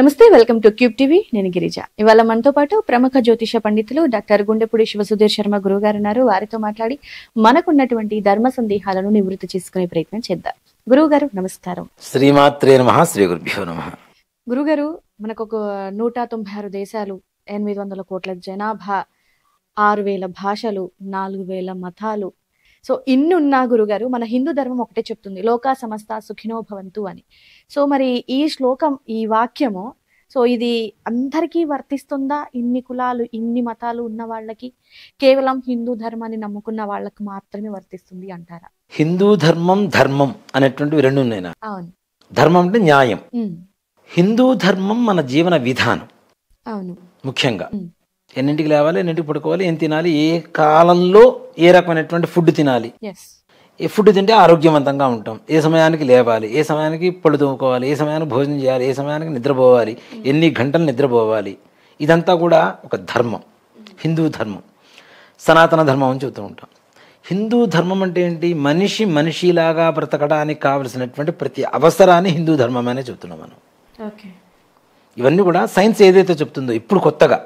నమస్తే, welcome to cube TV. నేను గిరిజ. ఇవాళ మనతో పాటు ప్రముఖ జ్యోతిష పండితులు డాక్టర్ గుండెపూడి శివసుధీర్ శర్మ గురువు గారు ఉన్నారు. వారితో మాట్లాడి మనకున్నటువంటి ధర్మ సందేహాలను నివృత్తి చేసుకునే ప్రయత్నం చేద్దాం. గురువు గారు నమస్కారం. శ్రీమాత్రే నమః. శ్రీ గురుభ్యో నమః. గురుగారు, మనకు ఒక 196 దేశాలు, 800 కోట్ల జనాభా, 6000 భాషలు, 4000 మతాలు. సో ఇన్ని ఉన్నా గురుగారు, మన హిందూ ధర్మం ఒకటే చెప్తుంది, లోకా సమస్త సుఖినో భవంతు అని. సో మరి ఈ శ్లోకం, ఈ వాక్యము, సో ఇది అందరికీ వర్తిస్తుందా? ఇన్ని కులాలు, ఇన్ని మతాలు ఉన్న వాళ్ళకి, కేవలం హిందూ ధర్మాన్ని నమ్ముకున్న వాళ్ళకి మాత్రమే వర్తిస్తుంది అంటారా? హిందూ ధర్మం, ధర్మం అనేటువంటివి రెండు ఉన్నాయి. అవును. ధర్మం అంటే న్యాయం. హిందూ ధర్మం మన జీవన విధానం. అవును. ముఖ్యంగా ఎన్నింటికి లేవాలి, ఎన్నింటికి పడుకోవాలి, ఏం తినాలి, ఏ కాలంలో ఏ రకమైనటువంటి ఫుడ్ తినాలి, ఏ ఫుడ్ తింటే ఆరోగ్యవంతంగా ఉంటాం, ఏ సమయానికి లేవాలి, ఏ సమయానికి పళ్ళు తోముకోవాలి, ఏ సమయానికి భోజనం చేయాలి, ఏ సమయానికి నిద్రపోవాలి, ఎన్ని గంటలు నిద్రపోవాలి, ఇదంతా కూడా ఒక ధర్మం. హిందూ ధర్మం, సనాతన ధర్మం అని చెబుతూ ఉంటాం. హిందూ ధర్మం అంటే ఏంటి? మనిషి మనిషిలాగా బ్రతకడానికి కావలసినటువంటి ప్రతి అవసరాన్ని హిందూ ధర్మం అనే చెబుతున్నాం మనం. ఇవన్నీ కూడా సైన్స్ ఏదైతే చెప్తుందో ఇప్పుడు కొత్తగా,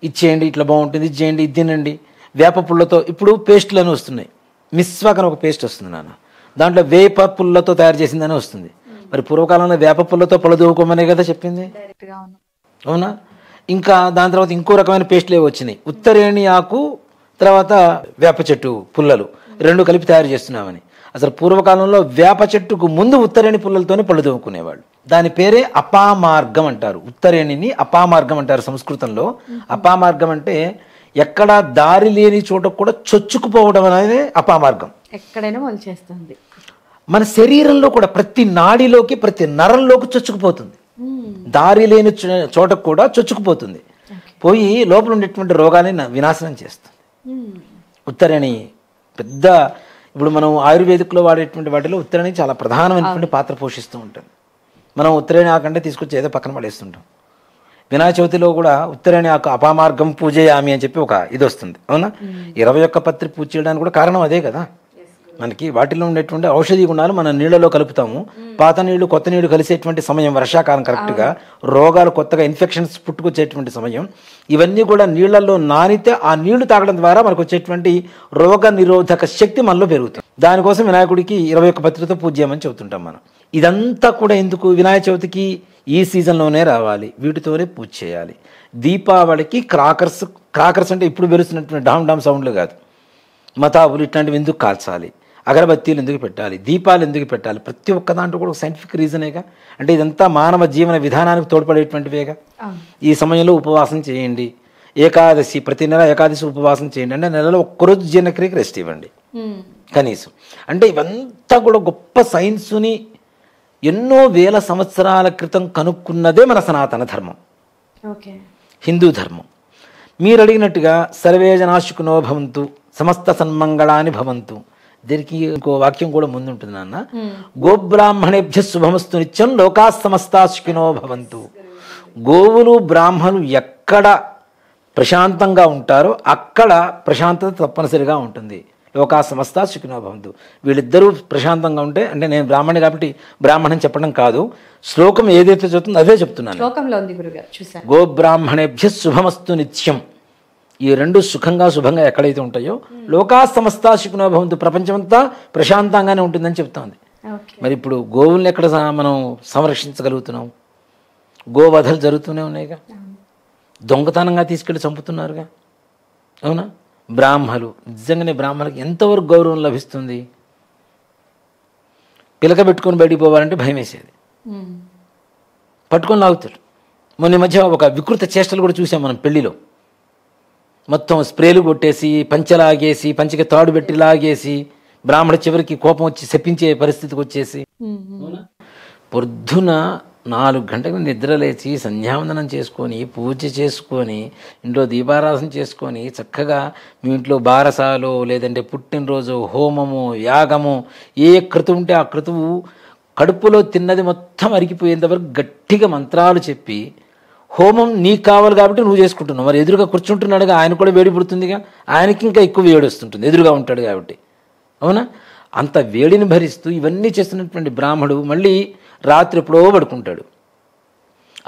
ఇచ్చేయండి ఇట్లా బాగుంటుంది, ఇది చేయండి, ఇది తినండి, వేప పుల్లతో ఇప్పుడు పేస్టులు అని వస్తున్నాయి. మిస్వాక్ అని ఒక పేస్ట్ వస్తుంది నాన్న, దాంట్లో వేప పుల్లతో తయారు చేసిందని వస్తుంది. మరి పూర్వకాలంలో వేప పుల్లతో పళ్ళు దూకోమనే కదా చెప్పింది, అవునా? ఇంకా దాని తర్వాత ఇంకో రకమైన పేస్టులు వచ్చినాయి, ఉత్తరేణి ఆకు తర్వాత వేప చెట్టు పుల్లలు రెండు కలిపి తయారు చేస్తున్నామని. అసలు పూర్వకాలంలో వేప చెట్టుకు ముందు ఉత్తరేణి పుల్లలతోనే పళ్ళు దూకునేవాళ్ళు. దాని పేరే అపామార్గం అంటారు. ఉత్తరేణిని అపామార్గం అంటారు సంస్కృతంలో. అపామార్గం అంటే ఎక్కడ దారి లేని చోట కూడా చొచ్చుకుపోవడం అనేది అపామార్గం. ఎక్కడైనా మొలిచేస్తుంది. మన శరీరంలో కూడా ప్రతి నాడిలోకి, ప్రతి నరంలోకి చొచ్చుకుపోతుంది. దారి లేని చోటకు కూడా చొచ్చుకుపోతుంది, పోయి లోపల ఉండేటువంటి రోగాన్ని వినాశనం చేస్తుంది. ఉత్తరేణి పెద్ద, ఇప్పుడు మనం ఆయుర్వేదిక్లో వాడేటువంటి వాటిలో ఉత్తరేణి చాలా ప్రధానమైనటువంటి పాత్ర పోషిస్తూ ఉంటుంది. మనం ఉత్తరేణి ఆకంటే తీసుకొచ్చి ఏదో పక్కన పడేస్తుంటాం. వినాయక చవితిలో కూడా ఉత్తరేణి ఆకు అపామార్గం పూజయామి అని చెప్పి ఒక ఇది వస్తుంది, అవునా? 21 పత్రి పూజ చేయడానికి కూడా కారణం అదే కదా. మనకి వాటిలో ఉండేటువంటి ఔషధి గుణాలు మన నీళ్లలో కలుపుతాము. పాత నీళ్లు కొత్త నీళ్లు కలిసేటువంటి సమయం వర్షాకాలం, కరెక్ట్గా రోగాలు కొత్తగా ఇన్ఫెక్షన్స్ పుట్టుకొచ్చేటువంటి సమయం. ఇవన్నీ కూడా నీళ్లలో నానితే ఆ నీళ్లు తాగడం ద్వారా మనకు వచ్చేటువంటి రోగ నిరోధక శక్తి మనలో పెరుగుతుంది. దానికోసం వినాయకుడికి 21 పత్రితో పూజ చేయమని చెబుతుంటాం మనం. ఇదంతా కూడా ఎందుకు? వినాయక చవితికి ఈ సీజన్లోనే రావాలి, వీటితోనే పూజ చేయాలి. దీపావళికి క్రాకర్స్ అంటే ఇప్పుడు వెలుస్తున్నటువంటి డామ్ డామ్ సౌండ్లు కాదు, మతాబులు ఇట్లాంటివి ఎందుకు కాల్చాలి, అగరబత్తీలు ఎందుకు పెట్టాలి, దీపాలు ఎందుకు పెట్టాలి, ప్రతి ఒక్క దాంట్లో కూడా సైంటిఫిక్ రీజనేగా. అంటే ఇదంతా మానవ జీవన విధానానికి తోడ్పడేటువంటివేగా. ఈ సమయంలో ఉపవాసం చేయండి, ఏకాదశి, ప్రతి నెల ఏకాదశి ఉపవాసం చేయండి, అంటే నెలలో ఒక్కరోజు జీర్ణక్రియకి రెస్ట్ ఇవ్వండి కనీసం. అంటే ఇవంతా కూడా గొప్ప సైన్సుని ఎన్నో వేల సంవత్సరాల క్రితం కనుక్కున్నదే మన సనాతన ధర్మం, హిందూ ధర్మం. మీరు అడిగినట్టుగా సర్వే జనాశుకునో భవంతు సమస్త సన్మంగళాని భవంతు, దీనికి ఇంకో వాక్యం కూడా ముందుంటుంది నాన్న. గోబ్రాహ్మణేభ్య శుభమస్తు నిత్యం లోకా సమస్తా సుఖినో భవంతు. గోవులు బ్రాహ్మణులు ఎక్కడ ప్రశాంతంగా ఉంటారో అక్కడ ప్రశాంతత తప్పనిసరిగా ఉంటుంది. లోకా సమస్తా సుఖినో భవంతు. వీళ్ళిద్దరూ ప్రశాంతంగా ఉంటే, అంటే నేను బ్రాహ్మణి కాబట్టి బ్రాహ్మణం చెప్పడం కాదు, శ్లోకం ఏదైతే చెప్తుందో అదే చెప్తున్నాను. గోబ్రాహ్మణేభ్య శుభమస్తు నిత్యం. ఈ రెండు శుభంగా ఎక్కడైతే ఉంటాయో లోకా సమస్తా సుఖినో భవంతు, ప్రపంచమంతా ప్రశాంతంగానే ఉంటుందని చెప్తోంది. మరి ఇప్పుడు గోవుల్ని ఎక్కడ మనం సంరక్షించగలుగుతున్నాం? గోవధలు జరుగుతూనే ఉన్నాయిగా, దొంగతనంగా తీసుకెళ్ళి చంపుతున్నారుగా, అవునా? బ్రాహ్మలు, నిజంగానే బ్రాహ్మణులకు ఎంతవరకు గౌరవం లభిస్తుంది? పిలక పెట్టుకొని బయటికి పోవాలంటే భయం వేసేది, పట్టుకొని లాగుతారు. మొన్న మధ్య ఒక వికృత చేష్టలు కూడా చూసాం మనం పెళ్లిలో. మొత్తం స్ప్రేలు కొట్టేసి, పంచెలాగేసి, పంచెకి తాడు పెట్టి లాగేసి, బ్రాహ్మణ చివరికి కోపం వచ్చి శపించే పరిస్థితికి వచ్చేసి, పొద్దున 4 గంటలకు నిద్రలేచి సంధ్యావందనం చేసుకొని, పూజ చేసుకొని, ఇంట్లో దీపారాధన చేసుకొని, చక్కగా మీ ఇంట్లో బారసాలు లేదంటే పుట్టినరోజు హోమము, యాగము, ఏ క్రతువు ఉంటే ఆ క్రతువు కడుపులో తిన్నది మొత్తం అరిగిపోయేంతవరకు గట్టిగా మంత్రాలు చెప్పి, హోమం నీకు కావాలి కాబట్టి నువ్వు చేసుకుంటున్నావు, మరి ఎదురుగా కూర్చుంటున్నాడుగా, ఆయన కూడా వేడి పుడుతుందిగా, ఆయనకి ఇంకా ఎక్కువ వేడి వస్తుంటుంది, ఎదురుగా ఉంటాడు కాబట్టి, అవునా? అంత వేడిని భరిస్తూ ఇవన్నీ చేస్తున్నటువంటి బ్రాహ్మడు మళ్ళీ రాత్రి ఎప్పుడో పడుకుంటాడు.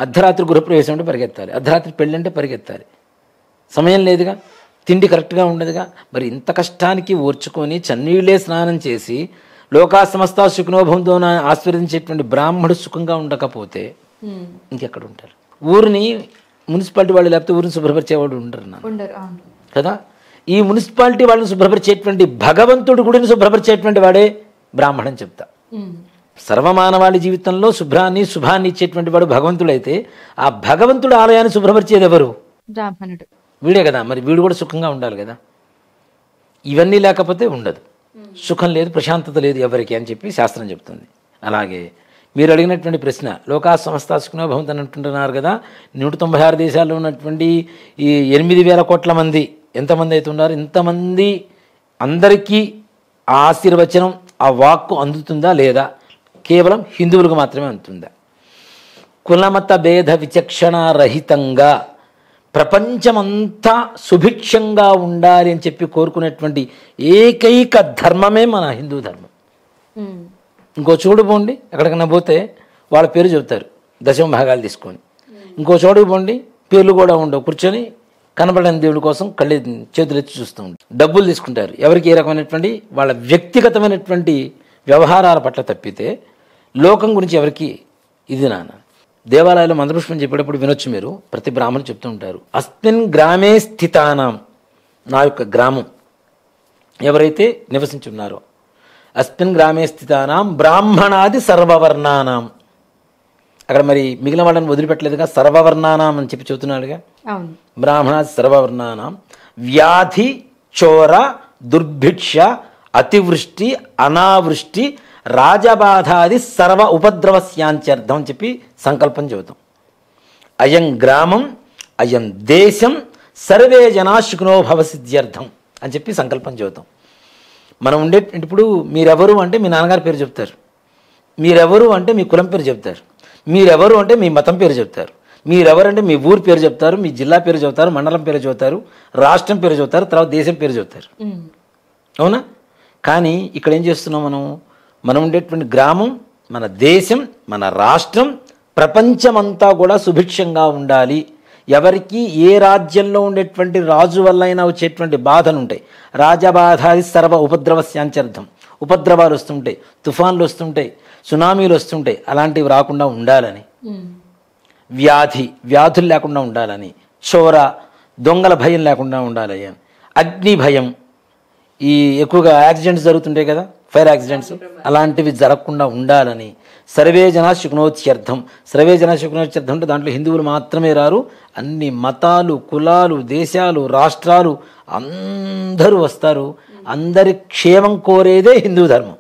అర్ధరాత్రి గృహప్రవేశం అంటే పరిగెత్తాలి, అర్ధరాత్రి పెళ్ళి అంటే పరిగెత్తాలి. సమయం లేదుగా, తిండి కరెక్ట్గా ఉండదుగా. మరి ఇంత కష్టానికి ఓర్చుకొని చన్నీళ్ళే స్నానం చేసి లోకా సమస్త సుఖనోభవంతో ఆస్వాదించేటువంటి బ్రాహ్మడు సుఖంగా ఉండకపోతే ఇంకెక్కడ ఉంటారు? ఊరిని మున్సిపాలిటీ వాళ్ళు లేకపోతే ఊరిని శుభ్రపరిచేవాడు ఉండరు కదా. ఈ మున్సిపాలిటీ వాళ్ళని శుభ్రపరిచేటువంటి భగవంతుడు గుడిని శుభ్రపరిచేటువంటి వాడే బ్రాహ్మణని చెప్తా. సర్వమానవాళి జీవితంలో శుభ్రాన్ని శుభాన్ని ఇచ్చేటువంటి వాడు భగవంతుడైతే ఆ భగవంతుడు ఆలయాన్ని శుభ్రపరిచేది ఎవరు? బ్రాహ్మణుడు. వీడే కదా. మరి వీడు కూడా సుఖంగా ఉండాలి కదా. ఇవన్నీ లేకపోతే ఉండదు, సుఖం లేదు, ప్రశాంతత లేదు ఎవరికి అని చెప్పి శాస్త్రం చెప్తుంది. అలాగే మీరు అడిగినటువంటి ప్రశ్న, లోకా సమస్త సుఖనో భవంతు అని అంటుంటున్నారు కదా. 196 దేశాల్లో ఉన్నటువంటి ఈ 8,000 కోట్ల మంది ఎంతమంది అయితే ఉన్నారు, ఇంతమంది అందరికీ ఆ ఆశీర్వచనం, ఆ వాక్కు అందుతుందా లేదా? కేవలం హిందువులకు మాత్రమే అందుతుందా? కులమత భేద విచక్షణ రహితంగా ప్రపంచమంతా సుభిక్షంగా ఉండాలి అని చెప్పి కోరుకునేటువంటి ఏకైక ధర్మమే మన హిందూ ధర్మం. ఇంకో చోటు పోండి, ఎక్కడికన్నా పోతే వాళ్ళ పేరు చెబుతారు, దశమ భాగాలు తీసుకొని. ఇంకో చోటుకు పోండి, పేర్లు కూడా ఉండవు, కూర్చొని కనబడని దేవుడి కోసం చేతులు ఎత్తి చూస్తూ ఉంటారు, డబ్బులు తీసుకుంటారు. ఎవరికి ఏ రకమైనటువంటి వాళ్ళ వ్యక్తిగతమైనటువంటి వ్యవహారాల పట్ల తప్పితే లోకం గురించి ఎవరికి ఇది నాన్న. దేవాలయాల్లో మంత్రపుష్పం చెప్పేటప్పుడు వినొచ్చు మీరు, ప్రతి బ్రాహ్మణులు చెప్తూ ఉంటారు, అస్మిన్ గ్రామే స్థితానాం, నా యొక్క గ్రామం ఎవరైతే నివసించున్నారో, అస్మిన్ గ్రామే స్థితానాం బ్రాహ్మణాది సర్వవర్ణానాం. అక్కడ మరి మిగిలిన వాళ్ళని వదిలిపెట్టలేదుగా, సర్వవర్ణానాం అని చెప్పి చెబుతున్నాడుగా. బ్రాహ్మణాది సర్వవర్ణానాం వ్యాధి చోర దుర్భిక్ష అతివృష్టి అనావృష్టి రాజబాధాది సర్వ ఉపద్రవస్యాంత్యర్థం అని చెప్పి సంకల్పం చెబుతాం. అయం గ్రామం అయం దేశం సర్వే జనా సుఖినో భవ సిద్ధ్యర్థం అని చెప్పి సంకల్పం చెబుతాం. మనం ఉండే ఇప్పుడు మీరెవరు అంటే మీ నాన్నగారి పేరు చెప్తారు, మీరెవరు అంటే మీ కులం పేరు చెప్తారు, మీరెవరు అంటే మీ మతం పేరు చెప్తారు, మీరెవరంటే మీ ఊరి పేరు చెప్తారు, మీ జిల్లా పేరు చెబుతారు, మండలం పేరు చెబుతారు, రాష్ట్రం పేరు చెబుతారు, తర్వాత దేశం పేరు చెబుతారు. అవునా? కానీ ఇక్కడ ఏం చేస్తున్నాం మనం ఉండేటువంటి గ్రామం, మన దేశం, మన రాష్ట్రం, ప్రపంచమంతా కూడా సుభిక్షంగా ఉండాలి. ఎవరికి ఏ రాజ్యంలో ఉండేటువంటి రాజు వల్ల అయినా వచ్చేటువంటి బాధలు ఉంటాయి, రాజబాధాది సర్వ ఉపద్రవస్యాంత్యర్థం. ఉపద్రవాలు వస్తుంటాయి, తుఫాన్లు వస్తుంటాయి, సునామీలు వస్తుంటాయి, అలాంటివి రాకుండా ఉండాలని. వ్యాధులు లేకుండా ఉండాలని. చోర దొంగల భయం లేకుండా ఉండాలి అని. అగ్ని భయం, ఈ ఎక్కువగా యాక్సిడెంట్స్ జరుగుతుంటాయి కదా, ఫైర్ యాక్సిడెంట్స్, అలాంటివి జరగకుండా ఉండాలని. సర్వే జనా సుఖనోత్యర్థం. సర్వే జనా సుఖనోత్యర్థం అంటే దాంట్లో హిందువులు మాత్రమే రారు, అన్ని మతాలు, కులాలు, దేశాలు, రాష్ట్రాలు అందరూ వస్తారు. అందరి క్షేమం కోరేదే హిందూ ధర్మం.